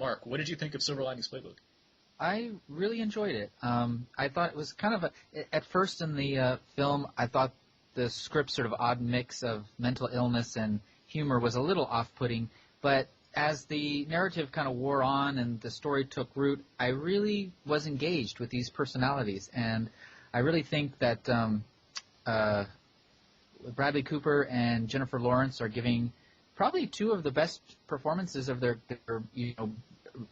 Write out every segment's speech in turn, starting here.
Mark, what did you think of Silver Linings Playbook? I really enjoyed it. I thought it was kind of at first in the film, I thought the script's sort of odd mix of mental illness and humor was a little off-putting, but as the narrative kind of wore on and the story took root, I really was engaged with these personalities, and I really think that Bradley Cooper and Jennifer Lawrence are giving probably two of the best performances of their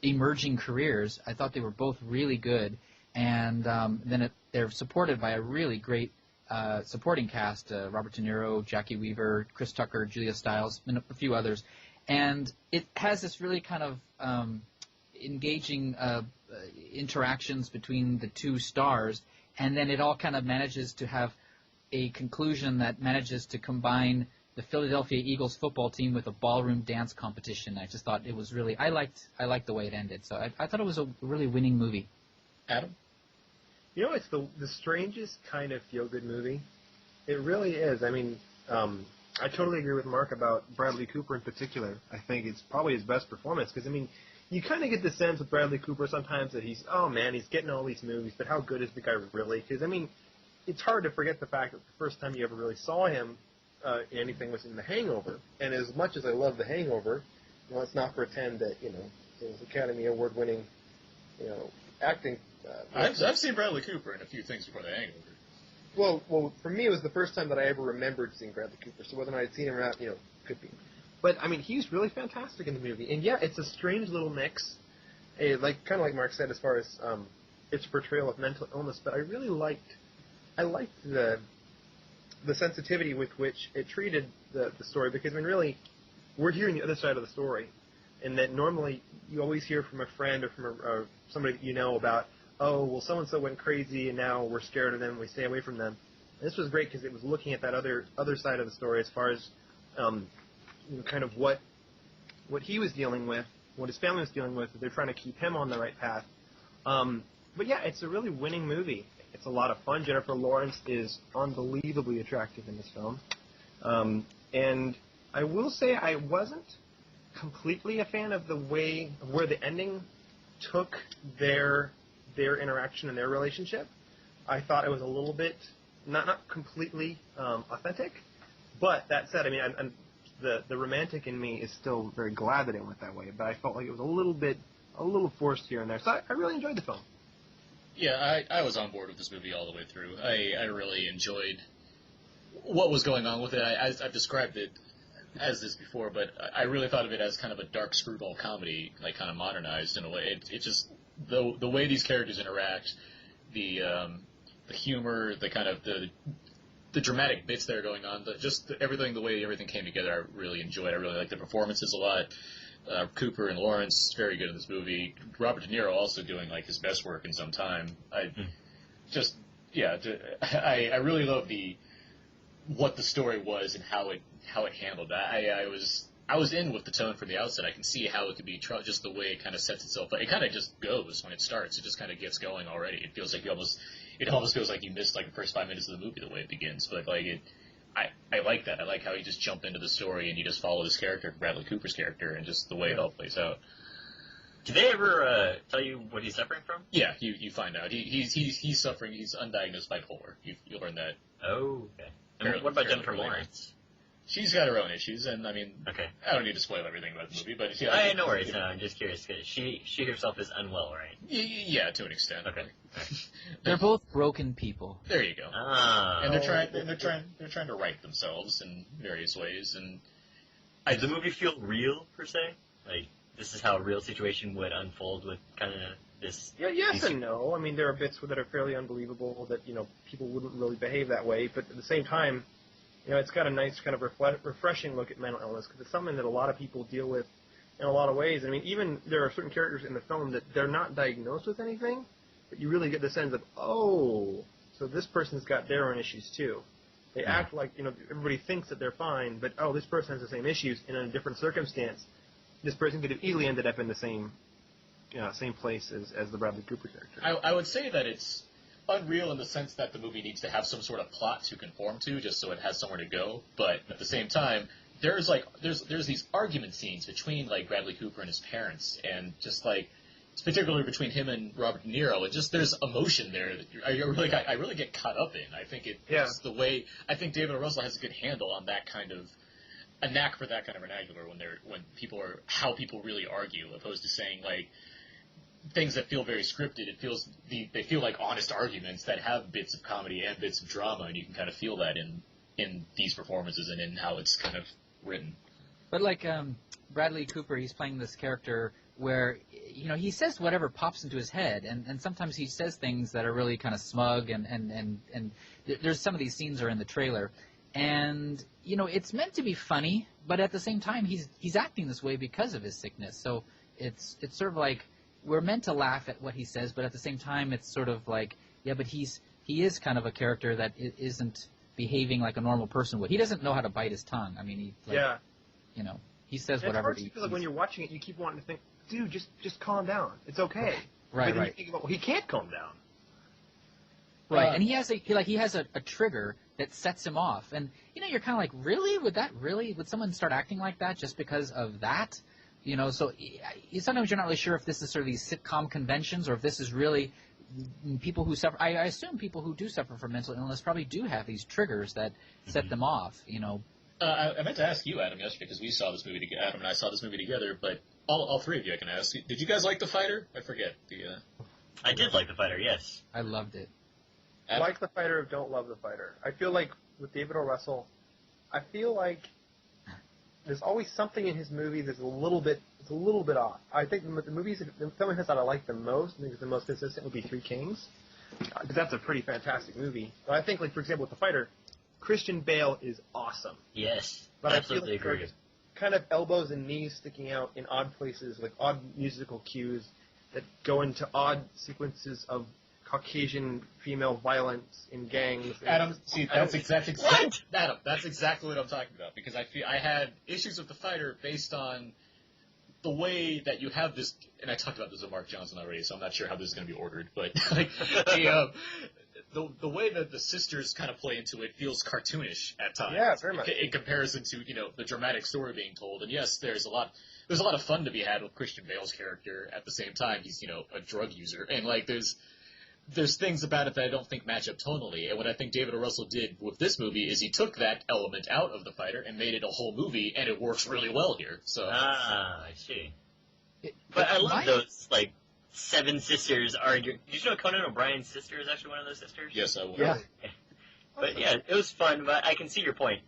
emerging careers. I thought they were both really good, and then they're supported by a really great supporting cast: Robert De Niro, Jackie Weaver, Chris Tucker, Julia Stiles, and a few others. And it has this really kind of engaging interactions between the two stars, and then it all kind of manages to have a conclusion that manages to combine the Philadelphia Eagles football team with a ballroom dance competition. I just thought it was really, I liked the way it ended. So I thought it was a really winning movie. Adam? You know, it's the strangest kind of feel-good movie. It really is. I mean, I totally agree with Mark about Bradley Cooper in particular. I think it's probably his best performance because, I mean, you kind of get the sense with Bradley Cooper sometimes that he's getting all these movies, but how good is the guy really? Because, I mean, it's hard to forget the fact that the first time you ever really saw him in anything was in The Hangover. And as much as I love The Hangover, let's not pretend that, it was Academy Award-winning, acting. I've seen Bradley Cooper in a few things before The Hangover. Well, for me, it was the first time that I ever remembered seeing Bradley Cooper. So whether or not I'd seen him or not, could be. But I mean, he's really fantastic in the movie, and yeah, it's a strange little mix, kind of like Mark said, as far as its portrayal of mental illness. But I really liked the sensitivity with which it treated the story, because I mean, really, we're hearing the other side of the story, and that normally you always hear from a friend or from somebody that you know about, oh, well, so-and-so went crazy, and now we're scared of them, and we stay away from them. And this was great because it was looking at that other side of the story as far as kind of what he was dealing with, what his family was dealing with. They're trying to keep him on the right path. But yeah, it's a really winning movie. It's a lot of fun. Jennifer Lawrence is unbelievably attractive in this film. And I will say I wasn't completely a fan of where the ending took their interaction and their relationship. I thought it was a little bit not completely authentic. But that said, I mean, the romantic in me is still very glad that it went that way. But I felt like it was a little forced here and there. So I really enjoyed the film. Yeah, I was on board with this movie all the way through. I really enjoyed what was going on with it. I've described it as this before, but I really thought of it as kind of a dark screwball comedy, like kind of modernized in a way. It just the way these characters interact, the humor, the kind of the dramatic bits that are going on, everything, the way everything came together, I really enjoyed. I really liked the performances a lot. Cooper and Lawrence, very good in this movie. Robert De Niro also doing like his best work in some time. I really love what the story was and how it handled that. I was in with the tone from the outset. I can see how it could be just the way it kind of sets itself. But it kind of just goes when it starts. It just kind of gets going already. It feels like it almost feels like you missed like the first 5 minutes of the movie the way it begins. But like it. I like that. I like how you just jump into the story and you just follow this character, Bradley Cooper's character, and just the way it all plays out. Did they ever tell you what he's suffering from? Yeah, you find out. He's suffering. He's undiagnosed bipolar. You learn that. Oh, okay. And what about Jennifer Lawrence? She's got her own issues, and I mean, okay. I don't need to spoil everything about the movie, but no worries. No, I'm just curious. She herself is unwell, right? Yeah, to an extent. Okay. They're both broken people. There you go. Ah. And they're trying to right themselves in various ways. And does the movie feel real per se? Like this is how a real situation would unfold with kind of this. Yeah, yes and no. I mean, there are bits that are fairly unbelievable that people wouldn't really behave that way, but at the same time, it's got a nice kind of refreshing look at mental illness because it's something that a lot of people deal with in a lot of ways. I mean, even there are certain characters in the film that they're not diagnosed with anything, but you really get the sense of, oh, so this person's got their own issues too. They act like, everybody thinks that they're fine, but, oh, this person has the same issues in a different circumstance. This person could have easily ended up in the same place as the Bradley Cooper character. I would say that it's unreal in the sense that the movie needs to have some sort of plot to conform to just so it has somewhere to go, but at the same time, there's these argument scenes between like Bradley Cooper and his parents, and just like particularly between him and Robert De Niro, and just there's emotion there that I really get caught up in. I think it's the way I think David O. Russell has a good handle on that kind of a knack for that kind of vernacular when people are how people really argue, opposed to saying like things that feel very scripted. They feel like honest arguments that have bits of comedy and bits of drama, and you can kind of feel that in these performances and in how it's kind of written. But like Bradley Cooper, he's playing this character where he says whatever pops into his head, and sometimes he says things that are really kind of smug, and there's some of these scenes are in the trailer, and it's meant to be funny, but at the same time he's acting this way because of his sickness. So it's sort of like we're meant to laugh at what he says, but at the same time it's sort of like, yeah, but he is kind of a character that isn't behaving like a normal person would. He doesn't know how to bite his tongue. I mean, he says whatever. It's hard to feel like when you're watching it, you keep wanting to think, dude, just calm down. It's okay. Right. But then you think about, well, he can't calm down. Right, and he has a trigger that sets him off, and you're kind of like, really? Would someone start acting like that just because of that? So sometimes you're not really sure if this is sort of these sitcom conventions or if this is really people who suffer. I assume people who do suffer from mental illness probably do have these triggers that set them off. I meant to ask you, Adam, yesterday, because we saw this movie together. Adam and I saw this movie together, but all three of you, I can ask. Did you guys like The Fighter? I forget. I did like The Fighter, yes. I loved it. Adam? Like The Fighter, don't love The Fighter. I feel like with David O. Russell, I feel like there's always something in his movie that's a little bit off. I think the film that I like the most, I think the most consistent would be Three Kings, because that's a pretty fantastic movie. But I think, like, for example, with The Fighter, Christian Bale is awesome. Yes, but absolutely I feel like agree. Kind of elbows and knees sticking out in odd places, like odd musical cues that go into odd sequences of Caucasian female violence in gangs. Adam, see, that's exactly Adam. That's exactly what I'm talking about, because I had issues with The Fighter based on the way that you have this, and I talked about this with Mark Johnson already, so I'm not sure how this is going to be ordered, but like the way that the sisters kind of play into it feels cartoonish at times. Yeah, very much. In comparison to the dramatic story being told, and yes, there's a lot of fun to be had with Christian Bale's character. At the same time, he's a drug user, and like there's things about it that I don't think match up tonally. And what I think David O. Russell did with this movie is he took that element out of The Fighter and made it a whole movie, and it works really well here. So I see. But I love those, like, seven sisters arguing. Did you know Conan O'Brien's sister is actually one of those sisters? yes, I will. Yeah. But yeah, it was fun, but I can see your point.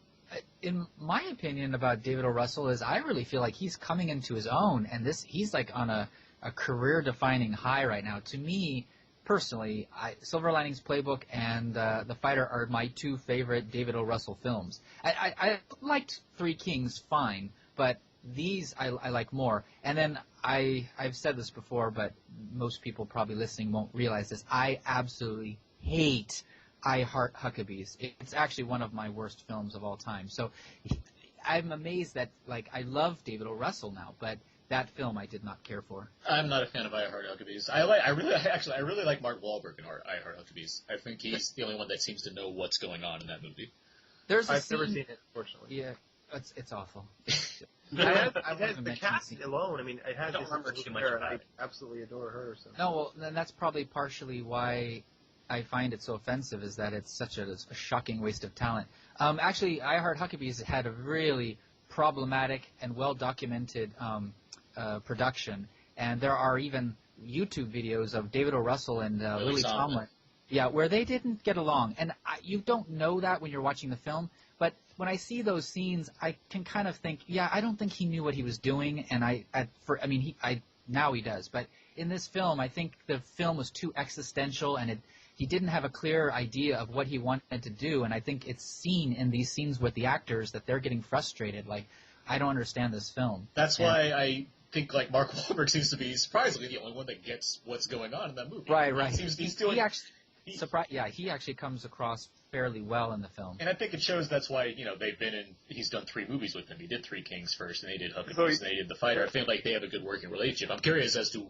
In my opinion about David O. Russell is I really feel like he's coming into his own, and he's like on a career-defining high right now. To me, personally, Silver Linings Playbook and The Fighter are my two favorite David O. Russell films. I liked Three Kings fine, but these I like more. And then I've said this before, but most people probably listening won't realize this. I absolutely hate I Heart Huckabees. It's actually one of my worst films of all time. So I'm amazed that, like, I love David O. Russell now, but that film I did not care for. I'm not a fan of I Heart Huckabees. I really like Mark Wahlberg in I Heart Huckabees. I think he's the only one that seems to know what's going on in that movie. I've never seen it, unfortunately. Yeah, it's awful. The cast alone, I mean, it has Don't remember too much about I it. absolutely adore her. So. No, well, then that's probably partially why I find it so offensive, is that it's such a shocking waste of talent. Actually, I Heart Huckabees had a really problematic and well-documented production, and there are even YouTube videos of David O. Russell and Lily Tomlin, where they didn't get along. And you don't know that when you're watching the film, but when I see those scenes, I can kind of think, I don't think he knew what he was doing, and now he does. But in this film, I think the film was too existential, and he didn't have a clear idea of what he wanted to do, and I think it's seen in these scenes with the actors that they're getting frustrated, like, I don't understand this film. That's why I think, like, Mark Wahlberg seems to be surprisingly the only one that gets what's going on in that movie. Right. He's doing. He actually comes across fairly well in the film. And I think it shows that's why he's done 3 movies with him. He did Three Kings first, and they did Huckabees, and they did The Fighter. I feel like they have a good working relationship. I'm curious as to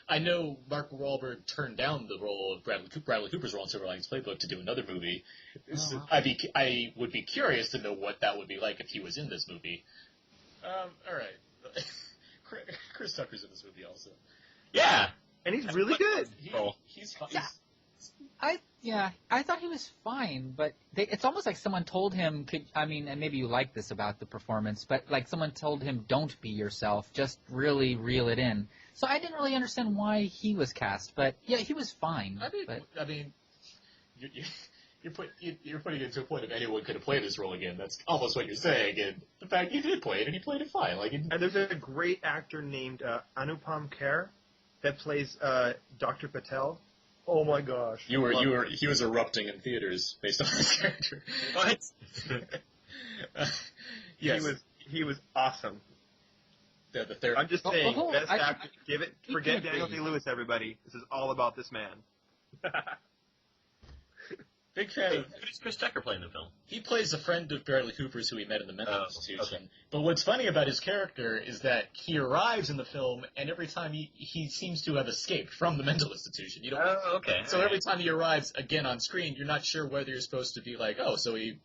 I know Mark Wahlberg turned down the role of Bradley Cooper's role in Silver Linings Playbook to do another movie. So wow. I would be curious to know what that would be like if he was in this movie. All right. Chris Tucker's in this movie also. Yeah. And he's really good. He's fine. I thought he was fine, but it's almost like someone told him, and maybe you like this about the performance, but like someone told him, don't be yourself, just really reel it in. So I didn't really understand why he was cast, but yeah, he was fine. You're putting it to a point of anyone could have played this role again. That's almost what you're saying, and the fact he did play it, and he played it fine. And there's a great actor named Anupam Kher that plays Dr. Patel. Oh my gosh! He was erupting in theaters based on his character. What? Yes. He was awesome. The third. I'm just saying, best I actor. Forget Daniel Day-Lewis, everybody. This is all about this man. Big fan of. Who does Chris Tucker play in the film? He plays a friend of Bradley Cooper's who he met in the mental Oh, institution. okay. But what's funny about his character is that he arrives in the film, and every time he seems to have escaped from the mental institution. Oh, okay. So every time he arrives again on screen, you're not sure whether you're supposed to be like, oh, so he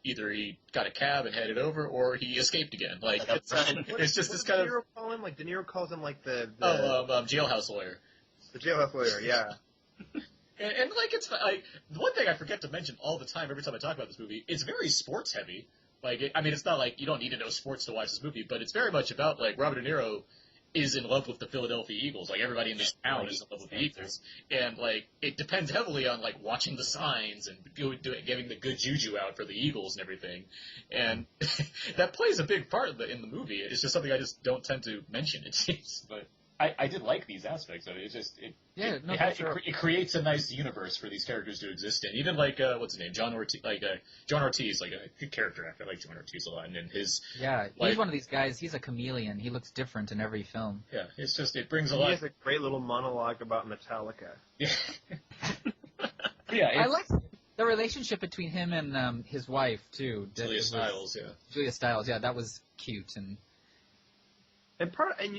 got a cab and headed over, or he escaped again. Like it's just this kind of. De Niro call him? Like De Niro calls him like the jailhouse lawyer. The jailhouse lawyer, yeah. And like it's like one thing I forget to mention all the time every time I talk about this movie, it's very sports heavy. It's not like you don't need to know sports to watch this movie, but it's very much about like Robert De Niro is in love with the Philadelphia Eagles. Like everybody in this town is in love with the Eagles, and like it depends heavily on like watching the signs and giving the good juju out for the Eagles and everything, and that plays a big part in the movie. It's just something I just don't tend to mention. It seems, but. I did like these aspects of it. It creates a nice universe for these characters to exist in. Even like what's his name, John Ortiz, like a good character actor. I like John Ortiz a lot, and his he's one of these guys. He's a chameleon. He looks different in every film. Yeah, it's just it brings a lot. He has a great little monologue about Metallica. Yeah, I like the relationship between him and his wife too. Julia Stiles, yeah, that was cute and. And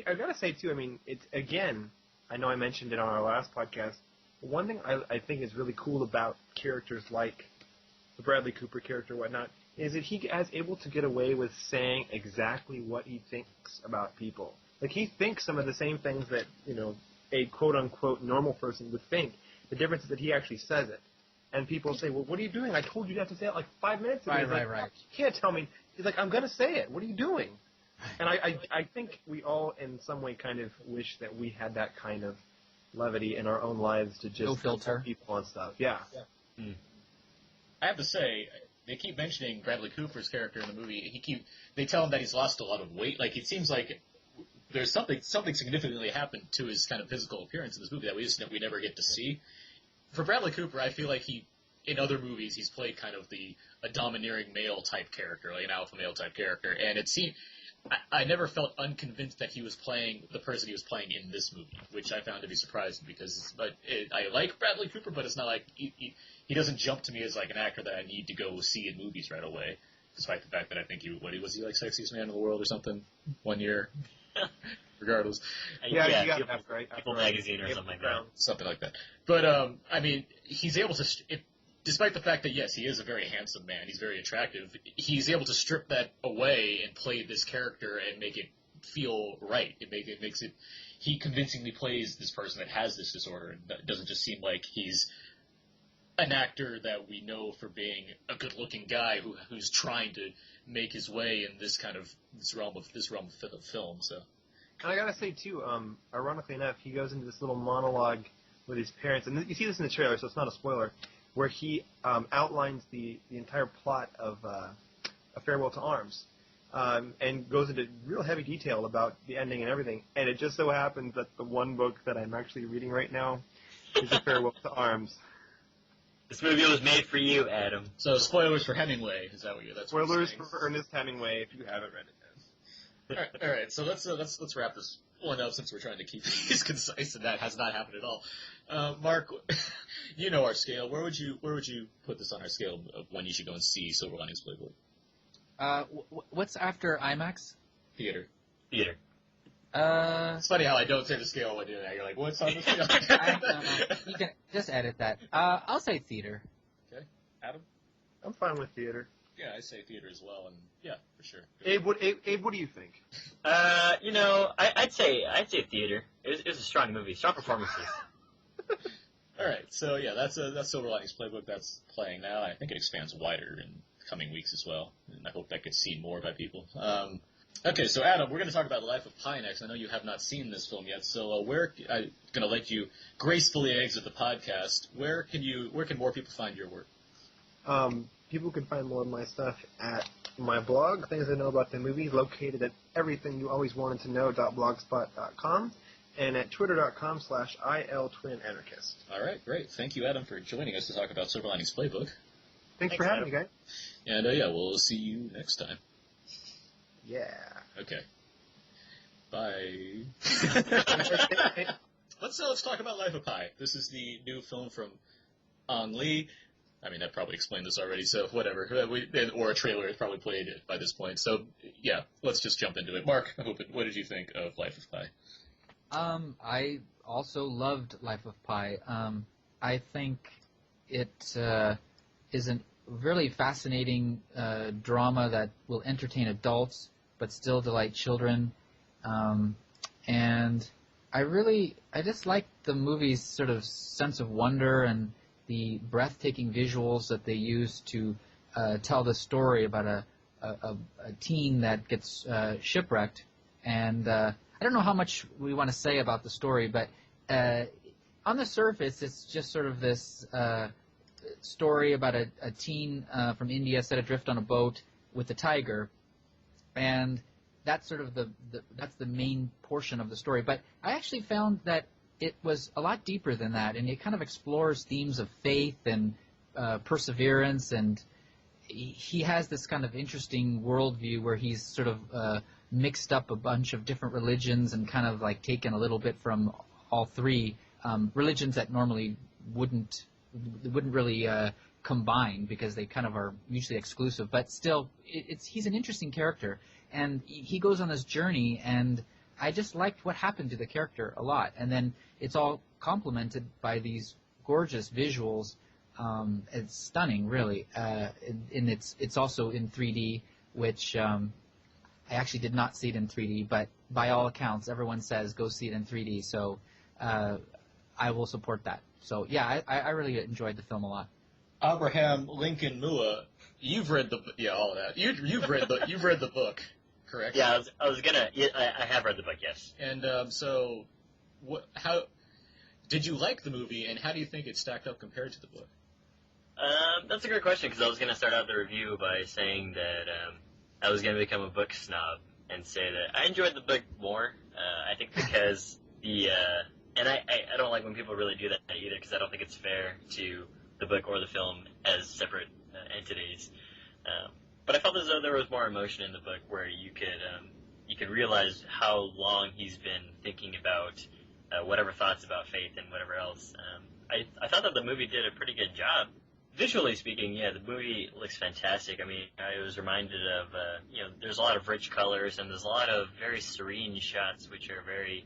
I gotta say too, I mean, it's again, I know I mentioned it on our last podcast. One thing I think is really cool about characters like the Bradley Cooper character, whatnot, is that he is able to get away with saying exactly what he thinks about people. Like he thinks some of the same things that a quote unquote normal person would think. The difference is that he actually says it, and people say, "Well, what are you doing? I told you to have to say it like 5 minutes ago." Right. You can't tell me. He's like, "I'm gonna say it. What are you doing?" And I think we all, in some way, kind of wish that we had that kind of levity in our own lives to just no filter people on stuff. Yeah. I have to say, they keep mentioning Bradley Cooper's character in the movie. They tell him that he's lost a lot of weight. Like it seems like there's something significantly happened to his kind of physical appearance in this movie that we never get to see. For Bradley Cooper, I feel like in other movies he's played kind of a domineering male type character, like an alpha male type character, and it seemed. I never felt unconvinced that he was playing the person he was playing in this movie, which I found to be surprising because I like Bradley Cooper, but it's not like he doesn't jump to me as like an actor that I need to go see in movies right away, despite the fact that I think was he like sexiest man in the world or something one year, regardless. Yeah, you got that right. People Magazine or something like that. Something like that. But I mean, he's able to. Despite the fact that, yes, he is a very handsome man, he's very attractive, he's able to strip that away and play this character and make it feel right. It makes it he convincingly plays this person that has this disorder, and it doesn't just seem like he's an actor that we know for being a good-looking guy who's trying to make his way in this realm of film. So, and I gotta say too, ironically enough, he goes into this little monologue with his parents, and you see this in the trailer, so it's not a spoiler. Where he outlines the entire plot of A Farewell to Arms, and goes into real heavy detail about the ending and everything. And it just so happens that the one book that I'm actually reading right now is A Farewell to Arms. This movie was made for you, Adam. So spoilers for Hemingway, is that what you're? That's what spoilers for Ernest Hemingway if you haven't read it. All right. So let's wrap this one up since we're trying to keep these concise, and that has not happened at all. Mark, you know our scale. Where would you put this on our scale of when you should go and see Silver Linings Playbook? What's after IMAX? Theater. It's funny how I don't say the scale when you're like, what's on the scale? I don't know. You can just edit that. I'll say theater. Okay. Adam? I'm fine with theater. Yeah, I say theater as well, and yeah, for sure. Abe, what do you think? I'd say theater. It was a strong movie, strong performances. All right, so yeah, that's Silver Linings Playbook. That's playing now. I think it expands wider in coming weeks as well, and I hope that gets seen more by people. Okay, so Adam, we're going to talk about The Life of Pi next. I know you have not seen this film yet, so I'm going to let you gracefully exit the podcast. Where can more people find your work? People can find more of my stuff at my blog, Things I Know About the Movie, located at everythingyoualwayswantedtoknow.blogspot.com, and at twitter.com/iltwinanarchist. All right, great. Thank you, Adam, for joining us to talk about Silver Linings Playbook. Thanks for having me, guys. And yeah, we'll see you next time. Yeah. Okay. Bye. Let's talk about Life of Pi. This is the new film from Ang Lee. I mean, I probably explained this already, so whatever. Or a trailer is probably played by this point. So, yeah, let's just jump into it. Mark, what did you think of Life of Pi? I also loved Life of Pi. I think it is a really fascinating drama that will entertain adults but still delight children. And I just like the movie's sort of sense of wonder and the breathtaking visuals that they use to tell the story about a teen that gets shipwrecked. And I don't know how much we want to say about the story, but on the surface, it's just sort of this story about a teen from India set adrift on a boat with a tiger, and that's sort of that's the main portion of the story. But I actually found that it was a lot deeper than that, and it kind of explores themes of faith and perseverance, and he has this kind of interesting worldview where he's sort of mixed up a bunch of different religions and kind of like taken a little bit from all three religions that normally wouldn't really combine because they kind of are mutually exclusive. But still, he's an interesting character, and he goes on this journey, and I just liked what happened to the character a lot. And then it's all complemented by these gorgeous visuals. It's stunning, really. And it's also in 3D, which I actually did not see it in 3D, but by all accounts, everyone says go see it in 3D. So I will support that. So yeah, I really enjoyed the film a lot. Abraham Lincoln Mua, you've read all of that. You've read the book, correct? Yeah, I have read the book, yes. And so, how did you like the movie, and how do you think it stacked up compared to the book? That's a great question, because I was going to start out the review by saying that I was going to become a book snob and say that I enjoyed the book more. I think because and I don't like when people really do that either, because I don't think it's fair to the book or the film as separate entities. But I felt as though there was more emotion in the book, where you could realize how long he's been thinking about whatever thoughts about faith and whatever else. I thought that the movie did a pretty good job. Visually speaking, yeah, the movie looks fantastic. I mean, I was reminded of, there's a lot of rich colors, and there's a lot of very serene shots, which are very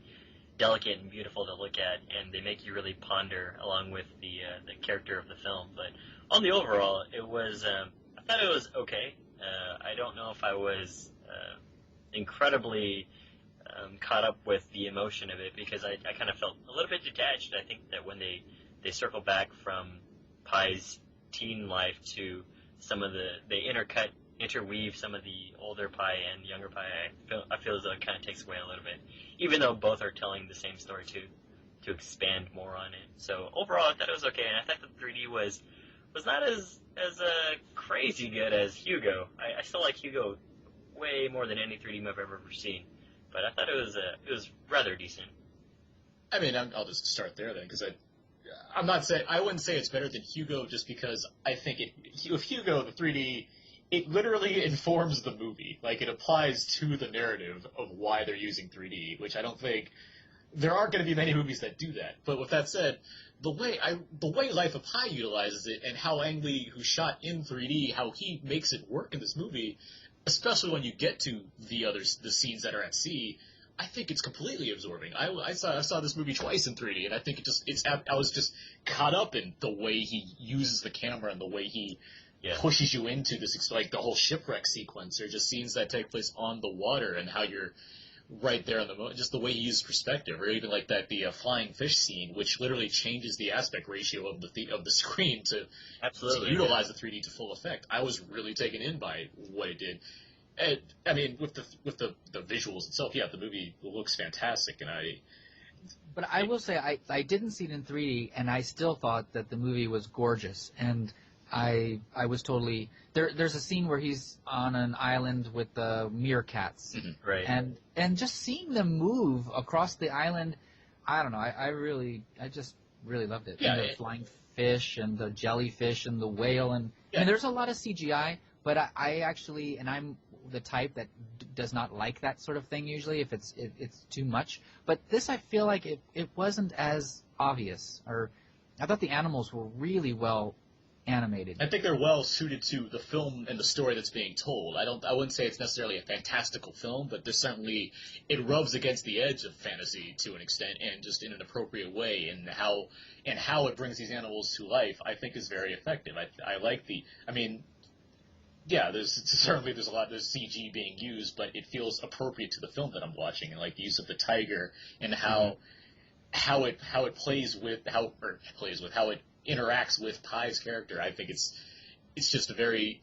delicate and beautiful to look at, and they make you really ponder along with the character of the film. But on the overall, I thought it was okay. I don't know if I was incredibly caught up with the emotion of it, because I kind of felt a little bit detached. I think that when they circle back from Pi's teen life to they interweave some of the older Pi and younger Pi, I feel as though it kind of takes away a little bit, even though both are telling the same story to expand more on it. So overall, I thought it was okay, and I thought the 3D was not as crazy good as Hugo. I still like Hugo way more than any 3D movie I've ever seen, but I thought it was rather decent. I mean, I'll just start there then, because I'm not saying, I wouldn't say it's better than Hugo, just because I think with Hugo, the 3D, it literally informs the movie. Like, it applies to the narrative of why they're using 3D, which I don't think, there aren't going to be many movies that do that. But with that said, the way Life of Pi utilizes it, and how Ang Lee, who shot in 3D, how he makes it work in this movie, especially when you get to the scenes that are at sea, I think it's completely absorbing. I saw this movie twice in 3D, and I think I was just caught up in the way he uses the camera and the way he pushes you into this, like the whole shipwreck sequence, or just scenes that take place on the water and how you're right there on the moment, just the way he uses perspective, or even like the flying fish scene, which literally changes the aspect ratio of the screen to utilize the 3D to full effect. I was really taken in by what it did. And, I mean, with the visuals itself, the movie looks fantastic, and But I will say, I didn't see it in 3D, and I still thought that the movie was gorgeous, and I was totally there's a scene where he's on an island with the meerkats, right? And just seeing them move across the island, I don't know, I just really loved it. Yeah, and the flying fish and the jellyfish and the whale, and I mean, there's a lot of CGI, but I actually, and I'm the type that does not like that sort of thing usually if it's too much. But this, I feel like it wasn't as obvious, or I thought the animals were really well animated. I think they're well suited to the film and the story that's being told. I wouldn't say it's necessarily a fantastical film, but there's certainly, it rubs against the edge of fantasy to an extent, and just in an appropriate way, and how it brings these animals to life, I think is very effective. I like there's a lot of CG being used, but it feels appropriate to the film that I'm watching, and like the use of the tiger and how it plays with how it interacts with Pi's character. I think it's a very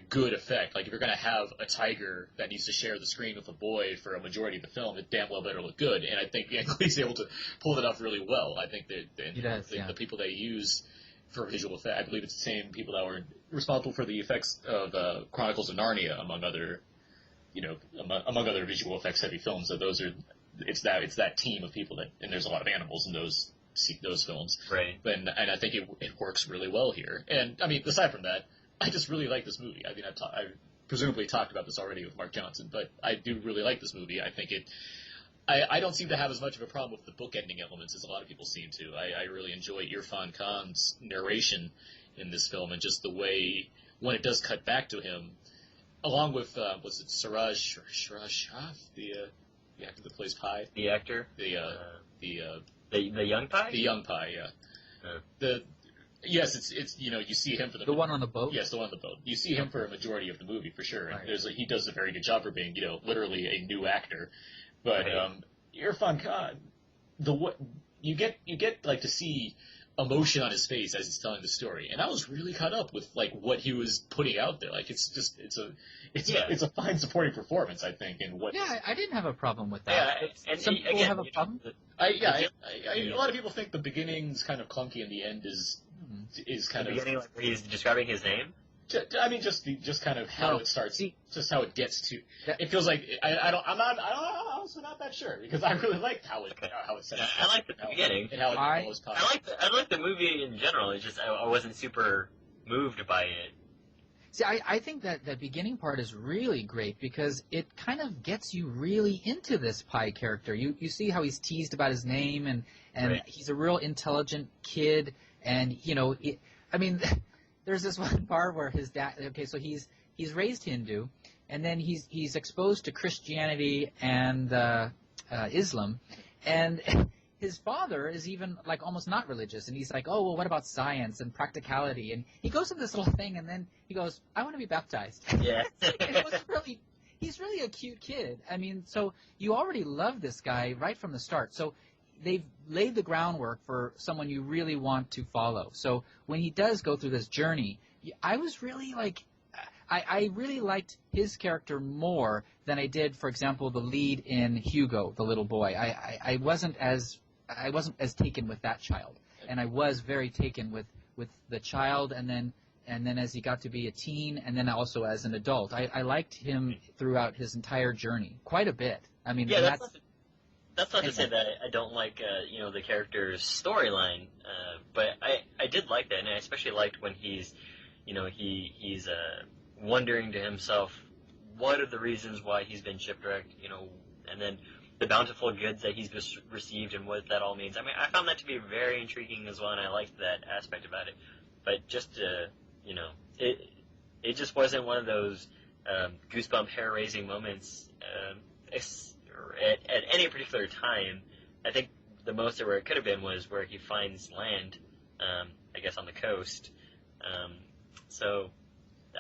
good effect. Like, if you're going to have a tiger that needs to share the screen with a boy for a majority of the film, it damn well better look good. And I think Lee's able to pull that off really well. I think that the people they use for visual effect, I believe it's the same people that were responsible for the effects of Chronicles of Narnia, among other visual effects heavy films. So it's that team of people and there's a lot of animals in those films. Right. And I think it works really well here. And, I mean, aside from that, I just really like this movie. I mean, I presumably talked about this already with Mark Johnson, but I do really like this movie. I think I don't seem to have as much of a problem with the bookending elements as a lot of people seem to. I really enjoy Irfan Khan's narration in this film, and just the way, when it does cut back to him, along with, was it Suraj Shah, the actor that plays Pi? The actor? The young Pi? The young Pi, yeah. Yes, it's you see him for the one on the boat. Yes, the one on the boat. You see him for a majority of the movie for sure. Right. And he does a very good job for being literally a new actor. But Irfan Khan, you get like to see emotion on his face as he's telling the story, and I was really caught up with like what he was putting out there. Like, it's a fine supporting performance, I think. And I didn't have a problem with that. Yeah, and some people have a problem. A lot of people think the beginning's kind of clunky and the end is kind the of beginning, like where he's describing his name. I mean, just kind of how it starts, just how it gets to. It feels like I'm honestly not that sure, because I really liked how it set up. I liked the beginning. And how it was I liked the movie in general. It's just I wasn't super moved by it. See, I think that the beginning part is really great because it kind of gets you really into this Pi character. You see how he's teased about his name, and Right. he's a real intelligent kid, and there's this one part where his dad. Okay, so he's raised Hindu, and then he's exposed to Christianity and Islam, and his father is even like almost not religious, and he's like, oh well, what about science and practicality? And he goes to this little thing, and then he goes, I want to be baptized. Yeah. He's really a cute kid. I mean, so you already love this guy right from the start. So they've laid the groundwork for someone you really want to follow. So when he does go through this journey, I was really like, I really liked his character more than I did, for example, the lead in Hugo, the little boy. I wasn't as taken with that child, and I was very taken with the child, and then as he got to be a teen, and then also as an adult. I liked him throughout his entire journey quite a bit. I mean, yeah, that's not to say that I don't like the character's storyline, but I did like that, and I especially liked when he's wondering to himself what are the reasons why he's been shipwrecked, and then the bountiful goods that he's received and what that all means. I mean, I found that to be very intriguing as well, and I liked that aspect about it. But just it just wasn't one of those goosebump, hair-raising moments, at any particular time. I think the most of where it could have been was where he finds land, I guess on the coast. So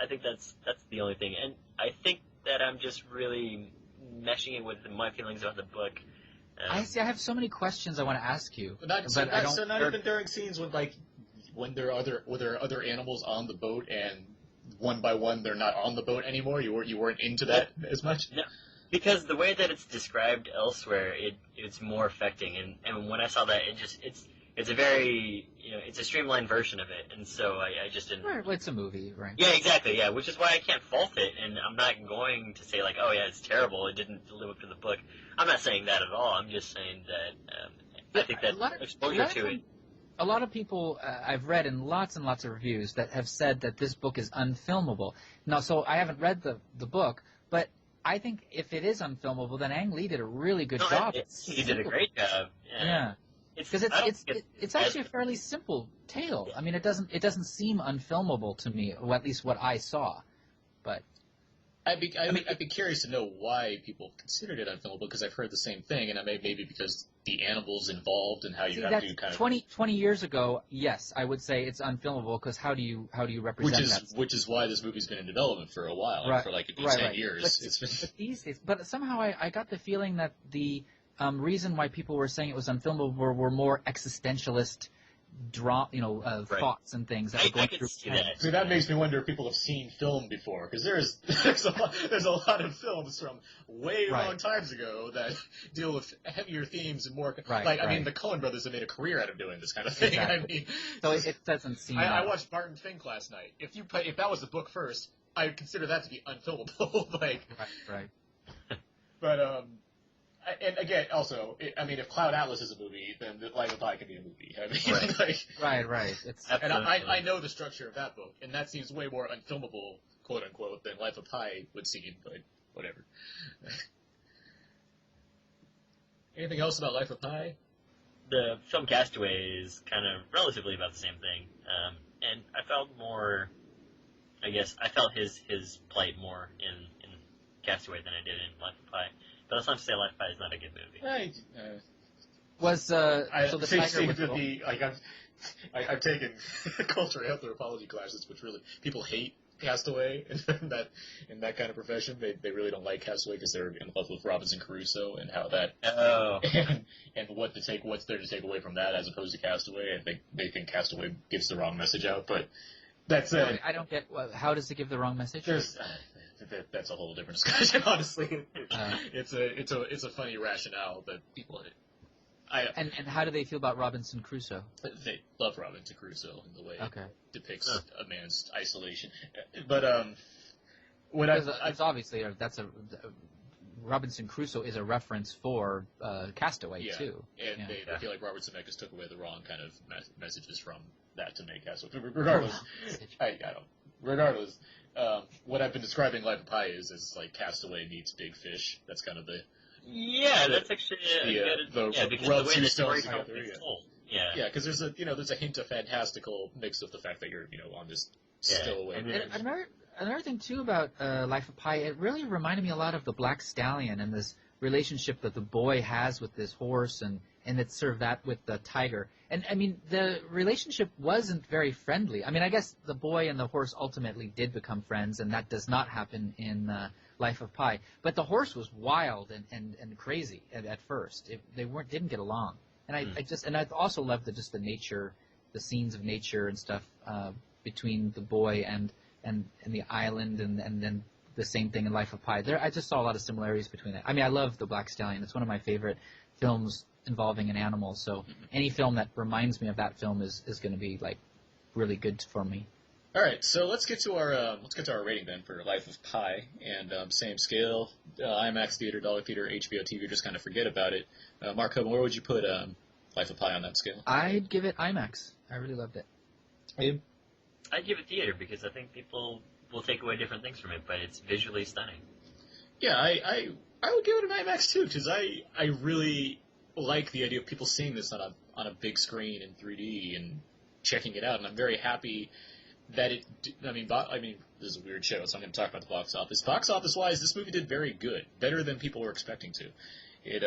I think that's the only thing, and I think that I'm just really meshing it with my feelings about the book. I have so many questions I want to ask you, Not even during scenes when there are other animals on the boat and one by one they're not on the boat anymore. You weren't into that as much. No, because the way that it's described elsewhere, it's more affecting, and when I saw that, it's a very it's a streamlined version of it, and so I just didn't. Right, well, it's a movie, right? Yeah, exactly. Yeah, which is why I can't fault it, and I'm not going to say like, oh yeah, it's terrible. It didn't live up to the book. I'm not saying that at all. I'm just saying that I think that exposure to it. A lot of people I've read in lots and lots of reviews that have said that this book is unfilmable. Now, so I haven't read the book, but I think if it is unfilmable, then Ang Lee did a really good job. He did a great job. Yeah. Because it's actually a fairly simple tale. I mean, it doesn't seem unfilmable to me, or at least what I saw. But I'd be curious to know why people considered it unfilmable, because I've heard the same thing, and maybe because the animals involved and how you have to kind of 20 years ago. Yes, I would say it's unfilmable because how do you represent that? Which is why this movie's been in development for a while, right, for like 10 years. But these days, but somehow I got the feeling that the reason why people were saying it was unfilmable were more existentialist thoughts and things that were going through. See, that makes me wonder if people have seen film before, because there's a lot of films from way long times ago that deal with heavier themes and more I mean, the Coen brothers have made a career out of doing this kind of thing. Exactly. I mean, so it doesn't seem. I watched Barton Fink last night. If that was the book first, I would consider that to be unfilmable. Right. But and again, also, if Cloud Atlas is a movie, then Life of Pi can be a movie. I mean, right. And I know the structure of that book, and that seems way more unfilmable, quote unquote, than Life of Pi would seem. But whatever. Anything else about Life of Pi? The film Castaway is kind of relatively about the same thing, and I felt more. I guess I felt his plight more in Castaway than I did in Life of Pi. But that's not to say Life of Pi is not a good movie. I've taken culture anthropology classes, which really people hate Castaway in that kind of profession. They really don't like Castaway because they're in love with Robinson Crusoe and how that and what's there to take away from that as opposed to Castaway. I think they think Castaway gives the wrong message out, but that's I don't get how does it give the wrong message? That's a whole different discussion, honestly. It's a funny rationale that people hate. And how do they feel about Robinson Crusoe? They love Robinson Crusoe in the way it depicts a man's isolation. But it's obviously Robinson Crusoe is a reference for Castaway too. And they feel like Robert Zemeckis took away the wrong kind of messages from that to make Castaway. Regardless, Regardless, what I've been describing Life of Pi is like Castaway meets Big Fish. That's kind of that's actually because the way the story is told. Yeah, because there's a hint of fantastical mixed with the fact that you're on this stowaway. And another thing too about Life of Pi, it really reminded me a lot of the Black Stallion and this relationship that the boy has with this horse, and it's sort of that with the tiger. And I mean, the relationship wasn't very friendly. I mean, I guess the boy and the horse ultimately did become friends, and that does not happen in Life of Pi. But the horse was wild and crazy at first. They didn't get along. And I also loved the nature, the scenes of nature and stuff between the boy and the island, and then the same thing in Life of Pi. I just saw a lot of similarities between it. I mean, I love The Black Stallion. It's one of my favorite films involving an animal. So any film that reminds me of that film is going to be like really good for me. All right, so let's get to our rating then for Life of Pi, and same scale, IMAX theater, dollar theater, HBO TV. Just kind of forget about it. Mark Hoban, where would you put Life of Pi on that scale? I'd give it IMAX. I really loved it. Abe? I'd give it theater because I think people will take away different things from it, but it's visually stunning. Yeah, I would give it an IMAX too, because I really like the idea of people seeing this on a big screen in 3D and checking it out, and I'm very happy that it. I mean, this is a weird show, so I'm going to talk about the box office. Box office wise, this movie did very good, better than people were expecting to, It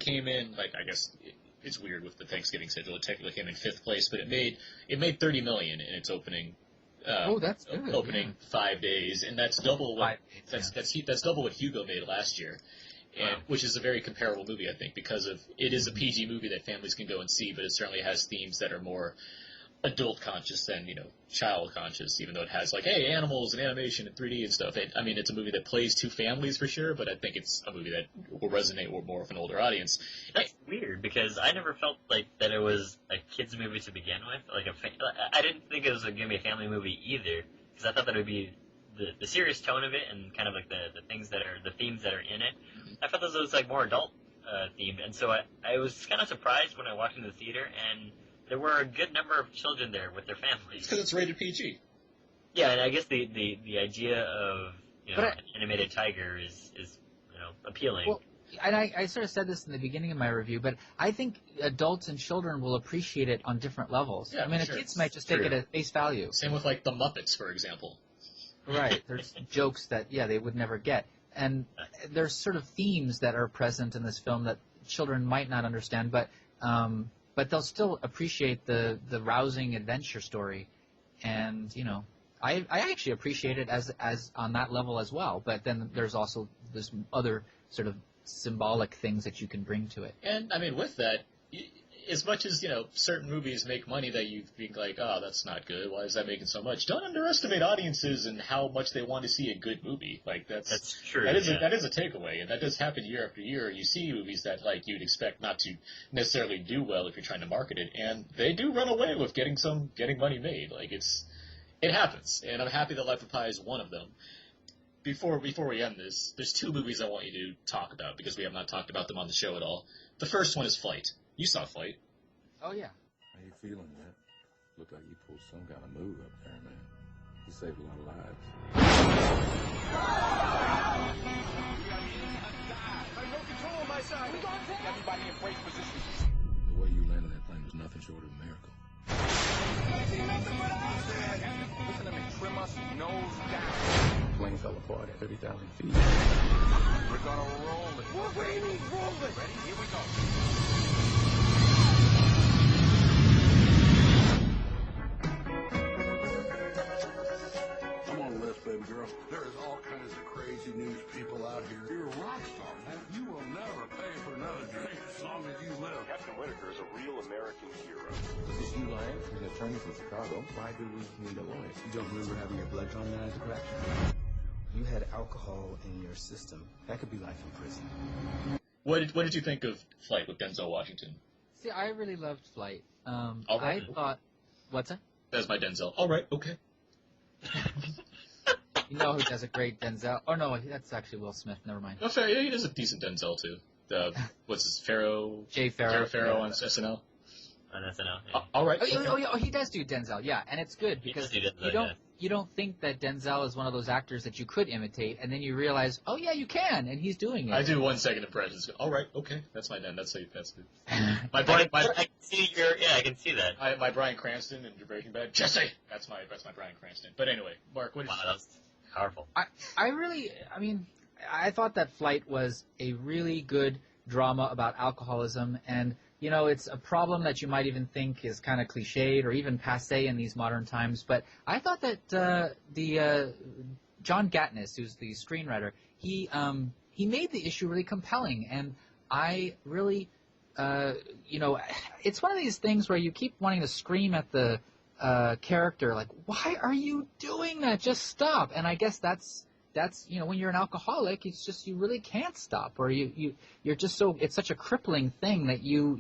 came in, like, I guess it's weird with the Thanksgiving schedule. It technically came in 5th place, but it made $30 million in its opening. That's good. Opening 5 days, and that's double what 5 days, that's double what Hugo made last year, and which is a very comparable movie, I think, because of it is a PG movie that families can go and see, but it certainly has themes that are more adult conscious than child conscious, even though it has like, hey, animals and animation and 3D and stuff. It's a movie that plays to families for sure, but I think it's a movie that will resonate with more of an older audience. That's weird, because I never felt like that it was a kids movie to begin with. I didn't think it was going to be a family movie either, because I thought that it would be the serious tone of it and kind of like the things that are the themes that are in it. I thought this was like more adult themed, and so I was kind of surprised when I walked into the theater and there were a good number of children there with their families. Because it's rated PG. Yeah, and I guess the idea of an animated tiger is appealing. Well, and I sort of said this in the beginning of my review, but I think adults and children will appreciate it on different levels. Yeah, the sure. kids might just take it at face value. Same with like the Muppets, for example. Right. There's jokes that they would never get, and there's sort of themes that are present in this film that children might not understand, but they'll still appreciate the rousing adventure story, and I actually appreciate it as on that level as well. But then there's also this other sort of symbolic things that you can bring to it. And with that, as much as certain movies make money that you think like, oh, that's not good. Why is that making so much? Don't underestimate audiences and how much they want to see a good movie. Like that's true. That is a takeaway, and that does happen year after year. You see movies that like you'd expect not to necessarily do well if you're trying to market it, and they do run away with getting money made. Like it happens, and I'm happy that Life of Pi is one of them. Before we end this, there's 2 movies I want you to talk about because we have not talked about them on the show at all. The first one is Flight. You saw Flight. Oh, yeah. How you feeling, man? Look like you pulled some kind of move up there, man. You saved a lot of lives. No control on my side. We got everybody in brace position. The way you landed that plane was nothing short of a miracle. Listen to me. Trim us nose down. The plane fell apart at 30,000 feet. We're gonna roll it. What do you mean roll it? Ready? Here we go. I'm on the list, baby girl. There is all kinds of crazy news people out here. You're a rock star, man. You will never pay for another drink as long as you live. Captain Whitaker is a real American hero. This is you, Lion, an attorney from Chicago. Why do we need a lawyer? You don't remember having your blood drawn down at the crack? You had alcohol in your system. That could be life in prison. What did you think of Flight with Denzel Washington? See, I really loved Flight. All right. I thought, what's that? That's my Denzel. All right, okay. You know who does a great Denzel? Oh no, that's actually Will Smith. Never mind. No, fair. Yeah, he does a decent Denzel too. What's his Pharaoh? Jay Farrow. Farrow on SNL. On SNL. Yeah. All right. Oh, he does do Denzel. Yeah, and it's good because He does do Denzel, you don't think that Denzel is one of those actors that you could imitate, and then you realize, oh yeah, you can, and he's doing it. I do 1 second impressions. All right, okay, that's my Den. That's good. I can see I can see that. My Bryan Cranston in Breaking Bad. Jesse. That's my Bryan Cranston. But anyway, Mark, what did you? Wow, that's powerful. I thought that Flight was a really good drama about alcoholism, and it's a problem that you might even think is kind of cliched or even passé in these modern times. But I thought that the John Gatnis, who's the screenwriter, he made the issue really compelling, and I really, it's one of these things where you keep wanting to scream at the character, like, why are you doing that? Just stop. And I guess that's when you're an alcoholic, it's just you really can't stop, or you're just so, it's such a crippling thing that you're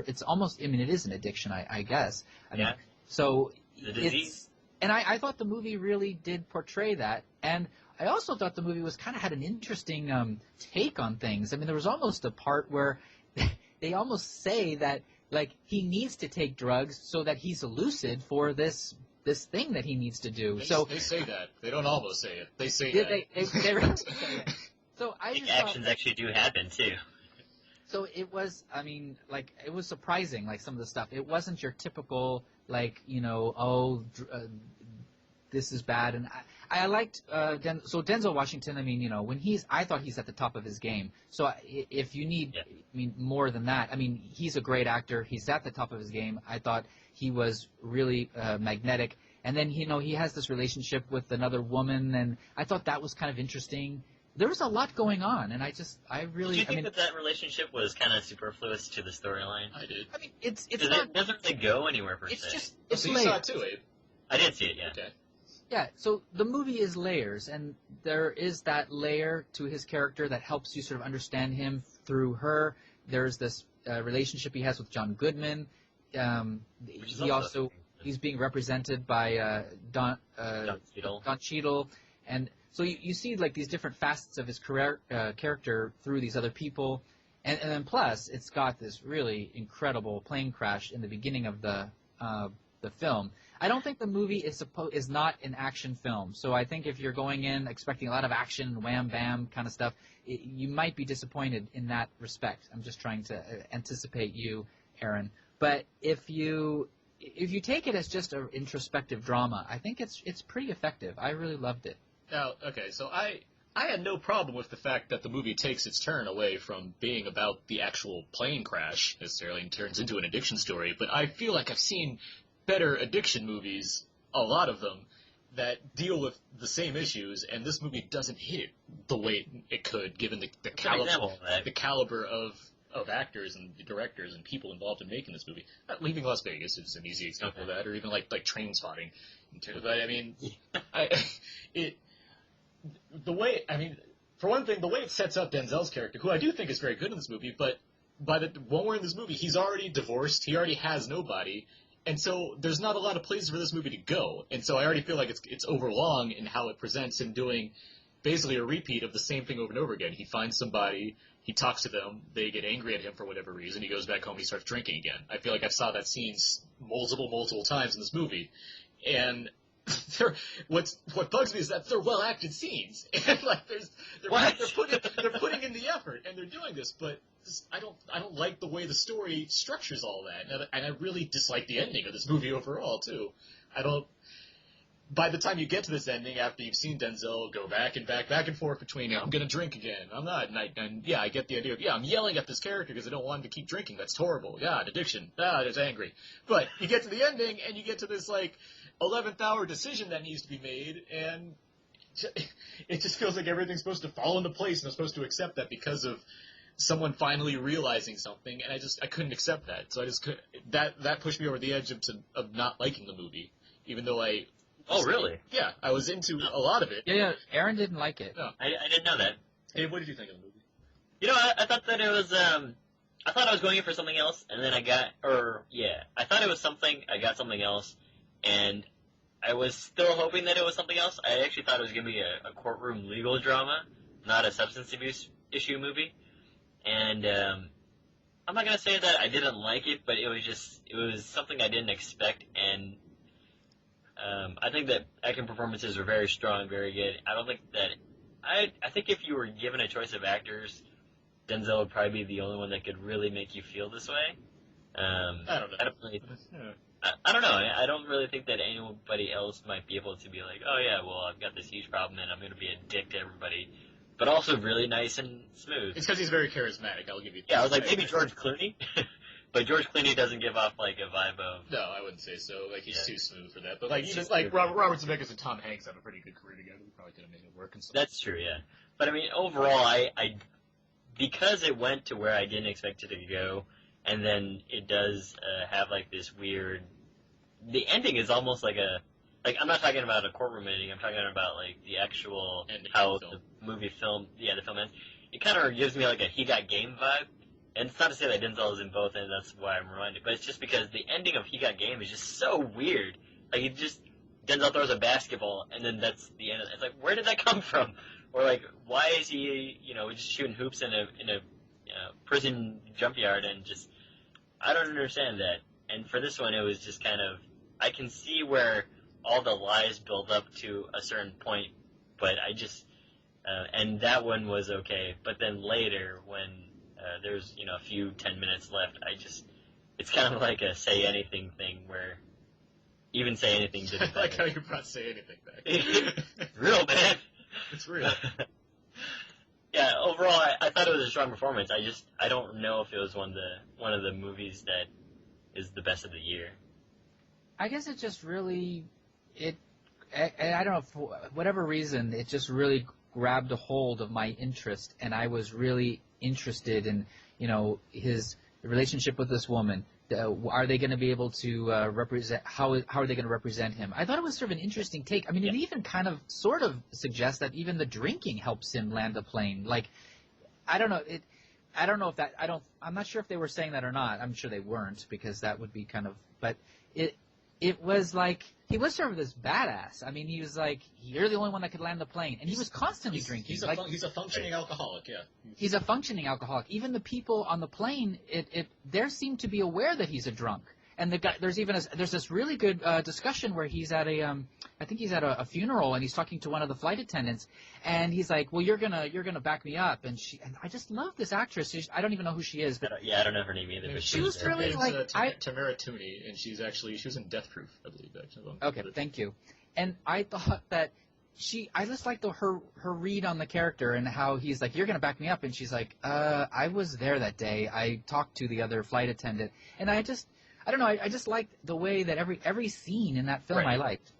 it's almost, it is an addiction, I guess. So the disease. I thought the movie really did portray that, and I also thought the movie had an interesting take on things. I mean, there was almost a part where they almost say that like he needs to take drugs so that he's lucid for this thing that he needs to do. They say that. They don't almost say it. They say that. They really say that. So I just actions actually do happen too. So it was, it was surprising, like some of the stuff. It wasn't your typical, this is bad. And I liked Denzel Washington. I mean, you know, I thought he's at the top of his game. So if you need, I mean, more than that, I mean, he's a great actor. He's at the top of his game. I thought he was really magnetic. And then, you know, he has this relationship with another woman, and I thought that was kind of interesting. There was a lot going on, and I really. Did you think that relationship was kind of superfluous to the storyline? I did. I mean, it's Because it doesn't really go anywhere per it's se. just So you layers. saw it too, Abe. I did see it, yeah. Okay. Yeah, so the movie is layers, and there is that layer to his character that helps you sort of understand him through her. There's this relationship he has with John Goodman. He's being represented by Don Cheadle, and so you see like these different facets of his character through these other people, and then plus it's got this really incredible plane crash in the beginning of the film. I don't think the movie is not an action film, so I think if you're going in expecting a lot of action, wham bam kind of stuff, you might be disappointed in that respect. I'm just trying to anticipate you, Aaron. But if you take it as just an introspective drama, I think it's pretty effective. I really loved it. Now, okay, so I had no problem with the fact that the movie takes its turn away from being about the actual plane crash necessarily and turns into an addiction story, but I feel like I've seen better addiction movies, a lot of them, that deal with the same issues, and this movie doesn't hit it the way it could, given the caliber of actors and directors and people involved in making this movie. Leaving Las Vegas is an easy example of that, or even like Train Spotting. But I mean, for one thing, the way it sets up Denzel's character, who I do think is very good in this movie, but when we're in this movie, he's already divorced, he already has nobody, and so there's not a lot of places for this movie to go. And so I already feel like it's overlong in how it presents him doing basically a repeat of the same thing over and over again. He finds somebody, he talks to them, they get angry at him for whatever reason, he goes back home, he starts drinking again. I feel like I saw that scene multiple times in this movie. And what bugs me is that they're well-acted scenes. And like they're putting in the effort and they're doing this, but I don't like the way the story structures all that, and I really dislike the ending of this movie overall too. By the time you get to this ending, after you've seen Denzel go back and forth between, I'm gonna drink again, I'm not, and I get the idea of, I'm yelling at this character because I don't want him to keep drinking. That's horrible. God, addiction. It's angry. But you get to the ending and you get to this like 11th hour decision that needs to be made, and it just feels like everything's supposed to fall into place, and I'm supposed to accept that because of someone finally realizing something, and I couldn't accept that. So I just that pushed me over the edge of not liking the movie, even though I. Oh, really? Yeah, I was into a lot of it. Yeah. Aaron didn't like it. No. I didn't know that. Hey, what did you think of the movie? You know, I thought that it was, I thought I was going in for something else, and then I thought it was something, I got something else, and I was still hoping that it was something else. I actually thought it was going to be a courtroom legal drama, not a substance abuse issue movie, and, I'm not going to say that I didn't like it, but it was something I didn't expect, and I think that acting performances were very strong, very good. I don't think that I think if you were given a choice of actors, Denzel would probably be the only one that could really make you feel this way. I don't know. I don't know. I don't really think that anybody else might be able to be like, oh yeah, well I've got this huge problem and I'm going to be a dick to everybody, but also really nice and smooth. It's because he's very charismatic. I'll give you. Yeah, I was like maybe George Clooney. But George Clooney doesn't give off, like, a vibe of... No, I wouldn't say so. Like, he's too smooth for that. But, like, even, like, Robert Zemeckis and Tom Hanks have a pretty good career together. We probably could have made it work and stuff. That's true, yeah. But, I mean, overall, I because it went to where I didn't expect it to go, and then it does have, like, this weird... The ending is almost like a... Like, I'm not talking about a courtroom ending. I'm talking about, like, the actual... Ending how the film. The movie film... Yeah, the film ends. It kind of gives me, like, a He Got Game vibe. And it's not to say that Denzel is in both, and that's why I'm reminded. But it's just because the ending of He Got Game is just so weird. Like, Denzel throws a basketball, and then that's the end of it. It's like, where did that come from? Or, like, why is he, just shooting hoops in a prison jump yard, and just, I don't understand that. And for this one, it was just kind of, I can see where all the lies build up to a certain point, but I just, and that one was okay. But then later, when there's, a few 10 minutes left, it's kind of like a say anything thing where even say anything to I like how you brought "Say Anything" back. It's real, man. It's real. Yeah, overall, I thought it was a strong performance. I don't know if it was one of the movies that is the best of the year. I guess it just really, I don't know, for whatever reason, it just really grabbed a hold of my interest, and I was really interested in, his relationship with this woman. Are they going to be able to represent, how are they going to represent him? I thought it was sort of an interesting take. I mean, it even kind of sort of suggests that even the drinking helps him land a plane. Like, I don't know, I'm not sure if they were saying that or not. I'm sure they weren't, because that would be kind of, but it was like, he was sort of this badass. I mean, he was like, you're the only one that could land the plane. And he was constantly drinking. He's a functioning alcoholic, yeah. He's a functioning alcoholic. Even the people on the plane, they seem to be aware that he's a drunk. And the guy, there's this really good discussion where he's at I think he's at a funeral, and he's talking to one of the flight attendants, and he's like, well, you're gonna back me up. And I just love this actress. I don't even know who she is. But I don't know her name either. But she was really like Tamara Tooney, and she was in Death Proof, I believe. Actually. Okay, thank you. And I thought that I just liked her read on the character and how he's like, you're gonna back me up, and she's like, I was there that day. I talked to the other flight attendant, and I don't know. I just liked the way that every scene in that film I liked.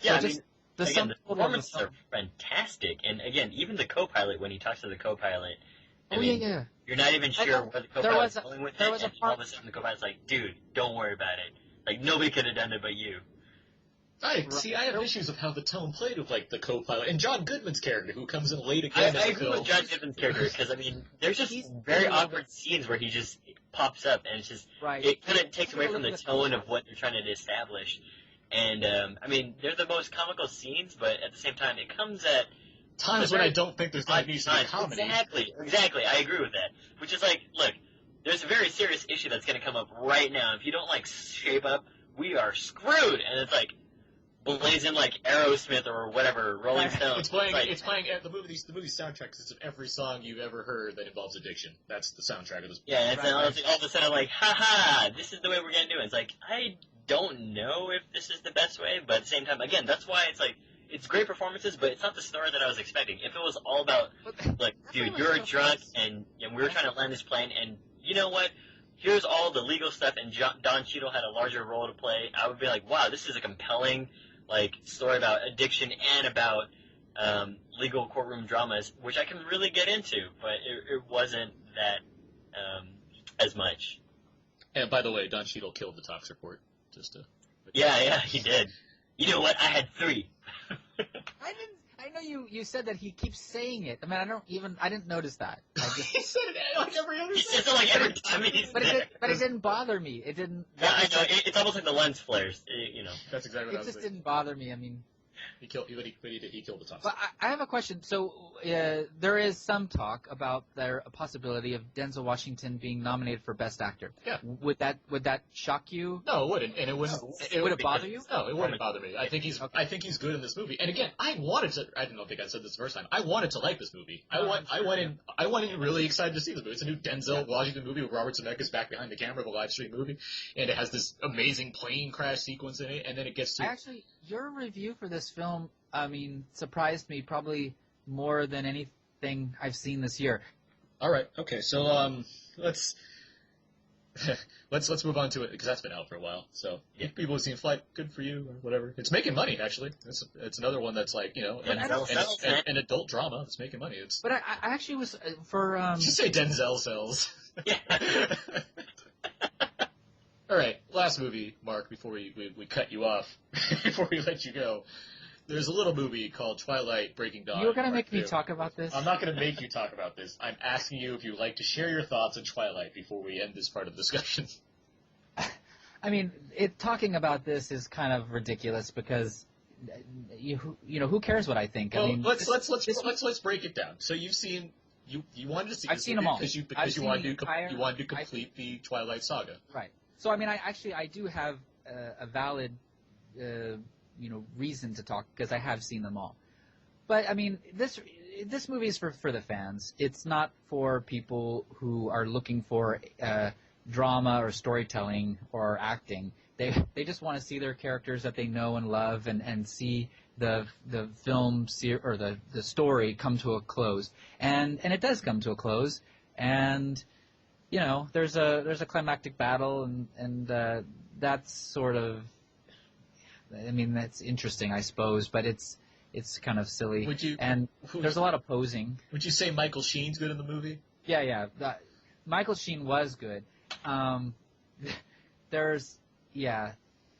Yeah, so the performances are fantastic, and again, even the co-pilot, when he talks to the co-pilot, you're not even sure where the co-pilot's going with it, and all of a sudden the co-pilot's like, dude, don't worry about it. Like, nobody could have done it but you. I have issues with how the tone played with, like, the co-pilot, and John Goodman's character, who comes in late again. I agree with John Goodman's character, because, there's just very awkward scenes where he just pops up, and it's just, it kind of takes away from the tone of what they're trying to establish. And, they're the most comical scenes, but at the same time, it comes at times when I don't think there's going to be some comedy. Exactly, I agree with that. Which is like, look, there's a very serious issue that's going to come up right now. If you don't, shape up, we are screwed! And it's like, blazing Aerosmith or whatever, Rolling Stones. It's playing the movie's soundtrack consists of every song you've ever heard that involves addiction. That's the soundtrack of this. Yeah, and all of a sudden haha, this is the way we're gonna do it. It's like, I don't know if this is the best way, but at the same time, again, that's why it's great performances, but it's not the story that I was expecting. If it was all about dude, you're a drunk and we were trying to land this plane, and you know what? Here's all the legal stuff, and Don Cheadle had a larger role to play. I would be like, wow, this is a compelling story about addiction and about legal courtroom dramas, which I can really get into, but it wasn't that as much. And by the way, Don Cheadle killed the Tox Report. Yeah, he did. You know what? I had 3. I know you said that he keeps saying it. I didn't notice that. He said it like every other. He says it every time he's there. But it didn't bother me. It didn't. Yeah, I know. It's almost like the lens flares. That's exactly what it just didn't bother me. He killed the Tox. But I have a question. So there is some talk about a possibility of Denzel Washington being nominated for Best Actor. Yeah. Would that shock you? No, it wouldn't, and it wouldn't. Would it bother you? No, it wouldn't bother me. I think he's good in this movie. And again, I don't think I said this the first time. I wanted to like this movie. I went in really excited to see this movie. It's a new Denzel Washington movie with Robert Zemeckis back behind the camera of a live stream movie, and it has this amazing plane crash sequence in it, and then it gets to. Actually, your review for this film, surprised me probably more than anything I've seen this year. All right. Okay. So let's move on to it, because that's been out for a while. So if people have seen Flight, good for you or whatever. It's making money actually. It's another one that's an adult drama. It's making money. But I actually was for. Did you say Denzel sells? Yeah. All right. Last movie, Mark. Before we cut you off, before we let you go. There's a little movie called Twilight Breaking Dawn. You're going to make me talk about this? I'm not going to make you talk about this. I'm asking you if you'd like to share your thoughts on Twilight before we end this part of the discussion. Talking about this is kind of ridiculous because, who cares what I think? Well, let's break it down. So you've seen, you wanted to see. I've seen them all. Because you wanted to complete the Twilight saga. Right. So I do have a valid. Reason to talk because I have seen them all. But this movie is for the fans. It's not for people who are looking for drama or storytelling or acting. They just want to see their characters that they know and love and see the film or the story come to a close. And it does come to a close. And there's a climactic battle and that's sort of, I mean, that's interesting, I suppose, but it's kind of silly. There's a lot of posing. Would you say Michael Sheen's good in the movie? Yeah. Michael Sheen was good.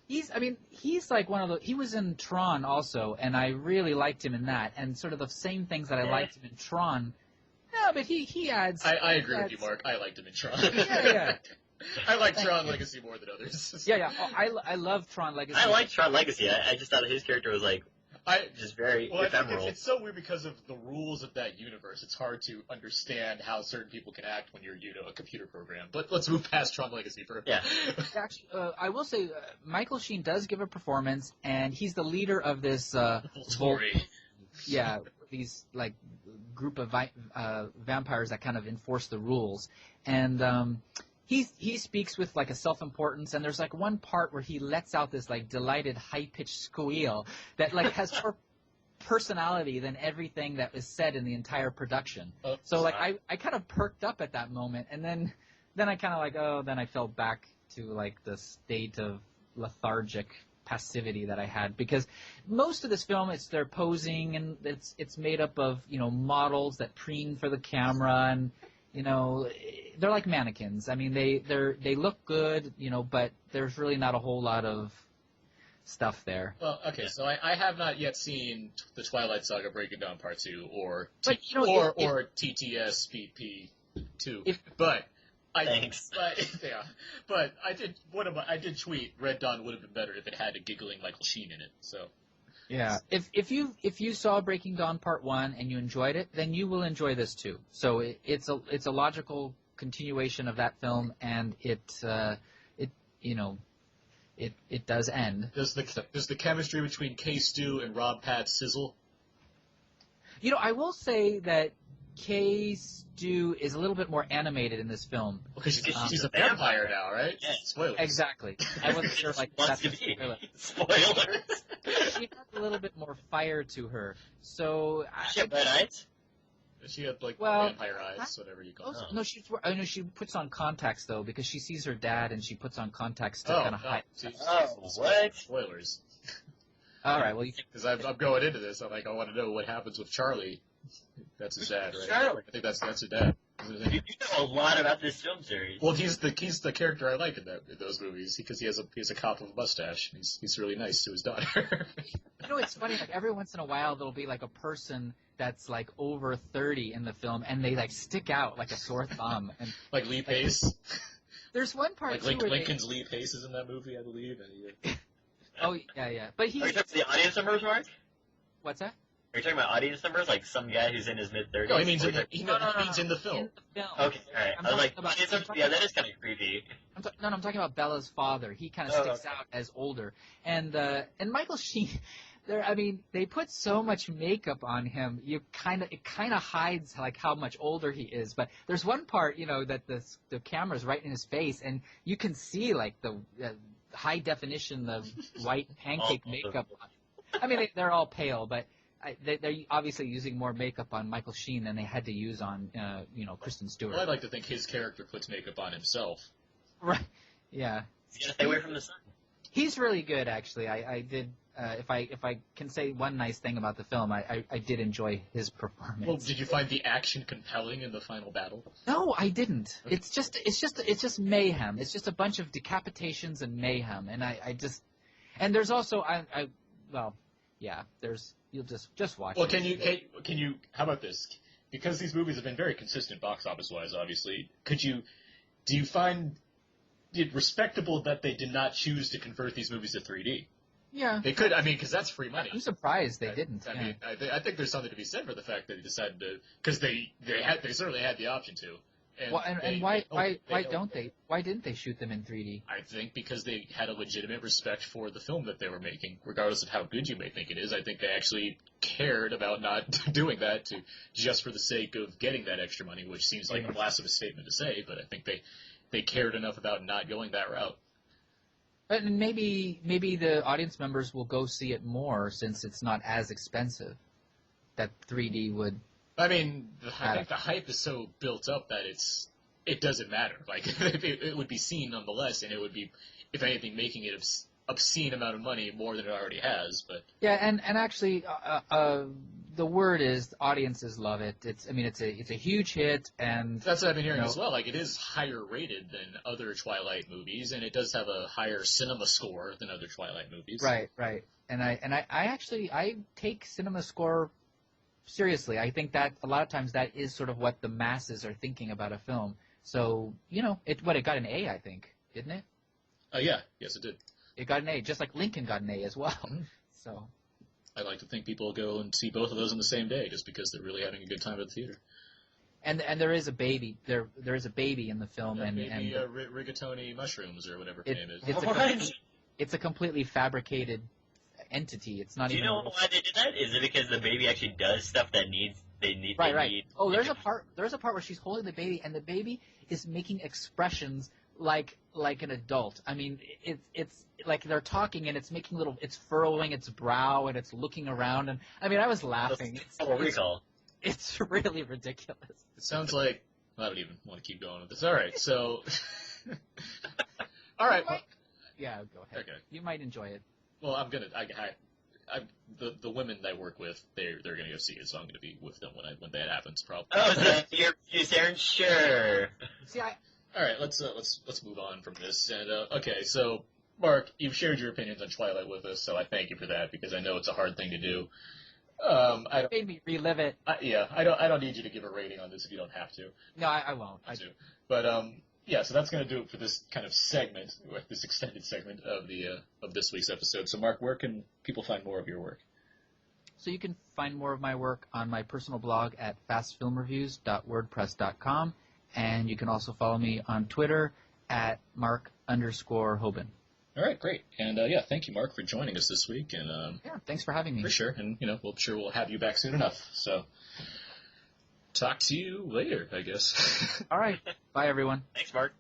He's like he was in Tron also, and I really liked him in that, and sort of the same things that I liked him in Tron. No, but he adds. I agree with you, Mark. I liked him in Tron. Yeah. I like Tron Legacy more than others. Yeah. Oh, I love Tron Legacy. I like Tron Legacy. I just thought his character was just very ephemeral. It's so weird because of the rules of that universe. It's hard to understand how certain people can act when you're, a computer program. But let's move past Tron Legacy for a minute. Yeah. Actually, I will say Michael Sheen does give a performance, and he's the leader of this story. These group of vampires that kind of enforce the rules, and he speaks with a self-importance, and there's one part where he lets out this delighted high-pitched squeal that has more personality than everything that was said in the entire production. So I kind of perked up at that moment, and then I kind of then I fell back to the state of lethargic passivity that I had, because most of this film they're posing, and it's made up of models that preen for the camera, and they're like mannequins. I mean, they look good, but there's really not a whole lot of stuff there. Well, okay, so I have not yet seen the Twilight Saga Breaking Down Part 2 or TTS BP 2, but thanks. But I did tweet Red Dawn would have been better if it had a giggling Michael Sheen in it. So. Yeah, if you saw Breaking Dawn Part 1 and you enjoyed it, then you will enjoy this too. So it's a logical continuation of that film, and it does end. Does the chemistry between Kay Stu and Rob Pat sizzle? I will say that Kay Stu is a little bit more animated in this film. Because she's a vampire now, right? Yeah. Spoilers. Exactly. I wasn't sure Wants that's to be. Spoilers. She has a little bit more fire to her. So She had red eyes? She had vampire eyes, whatever you call it. No, she puts on contacts though, because she sees her dad and she puts on contacts to kind of hide. What? Spoilers. All right, well, because I'm going into this, I want to know what happens with Charlie. That's his dad, right? Charlie. I think that's his dad. You know a lot about this film series. Well, he's the character I like in those movies because he has a cop with a mustache. He's really nice to his daughter. It's funny. Every once in a while, there'll be a person that's over 30 in the film, and they stick out like a sore thumb. And like Lee Pace. There's one part too where Lincoln's Lee Pace is in that movie, I believe. Oh yeah. But Are you talking about the audience numbers, Mark? What's that? Are you talking about audience numbers, like some guy who's in his mid-30s? No, he means in the film. In the film. Okay, alright. I was like, that is kind of creepy. I'm talking about Bella's father. He kind of sticks out as older. And Michael Sheen, they put so much makeup on him. It kind of hides how much older he is. But there's one part, that the camera's right in his face, and you can see the high definition, the white pancake makeup. They're all pale, but they're obviously using more makeup on Michael Sheen than they had to use on, Kristen Stewart. Well, I'd like to think his character puts makeup on himself. Right. Yeah. He's gotta stay away from the sun. He's really good, actually. I did. If I can say one nice thing about the film, I did enjoy his performance. Well, did you find the action compelling in the final battle? No, I didn't. It's just mayhem. It's just a bunch of decapitations and mayhem, and and there's also you'll just watch. Well, it. can you? How about this? Because these movies have been very consistent box office wise, obviously. Do you find it respectable that they did not choose to convert these movies to 3D? Yeah. They could, because that's free money. I'm surprised they didn't. I think there's something to be said for the fact that they decided to, because they certainly had the option to. And why don't they? Why didn't they shoot them in 3D? I think because they had a legitimate respect for the film that they were making, regardless of how good you may think it is. I think they actually cared about not doing that just for the sake of getting that extra money, which seems like a blasphemous statement to say, but I think they cared enough about not going that route. But maybe the audience members will go see it more since it's not as expensive. That 3D would. I mean, I think the hype is so built up that it doesn't matter. Like, it would be seen nonetheless, and it would be, if anything, making it obscene amount of money more than it already has. But yeah, and actually, the word is audiences love it. It's a huge hit, and that's what I've been hearing as well. Like, it is higher rated than other Twilight movies, and it does have a higher cinema score than other Twilight movies. Right. And I take cinema score seriously. I think that a lot of times that is sort of what the masses are thinking about a film. So, it got an A, I think, didn't it? Yeah. Yes, it did. It got an A, just like Lincoln got an A as well. Mm-hmm. So I like to think people go and see both of those on the same day just because they're really having a good time at the theater. And there is a baby. There is a baby in the film, rigatoni mushrooms or whatever her name is. It's a completely fabricated entity. It's not. Do you know why they did that? Is it because the baby actually does stuff that they need? Right. Oh, there's a part where she's holding the baby, and the baby is making expressions like an adult. I mean, it's like they're talking, and it's it's furrowing its brow, and it's looking around, and I mean, I was laughing. It's really ridiculous. It sounds like I don't even want to keep going with this. All right, so all right. Yeah, go ahead. Okay. You might enjoy it. Well, I'm gonna. The women that I work with, they're gonna go see it, so I'm gonna be with them when that happens, probably. Oh, so you're Aaron? Sure. See, all right, let's move on from this. And okay, so Mark, you've shared your opinions on Twilight with us, so I thank you for that because I know it's a hard thing to do. It made me relive it. I don't need you to give a rating on this if you don't have to. No, I won't. I do. But yeah, so that's going to do it for this kind of segment, or this extended segment of this week's episode. So, Mark, where can people find more of your work? So you can find more of my work on my personal blog at fastfilmreviews.wordpress.com, and you can also follow me on Twitter at Mark_Hoban. All right, great. And yeah, thank you, Mark, for joining us this week. And yeah, thanks for having me. For sure. And we'll have you back soon enough. So, talk to you later, I guess. All right. Bye, everyone. Thanks, Mark.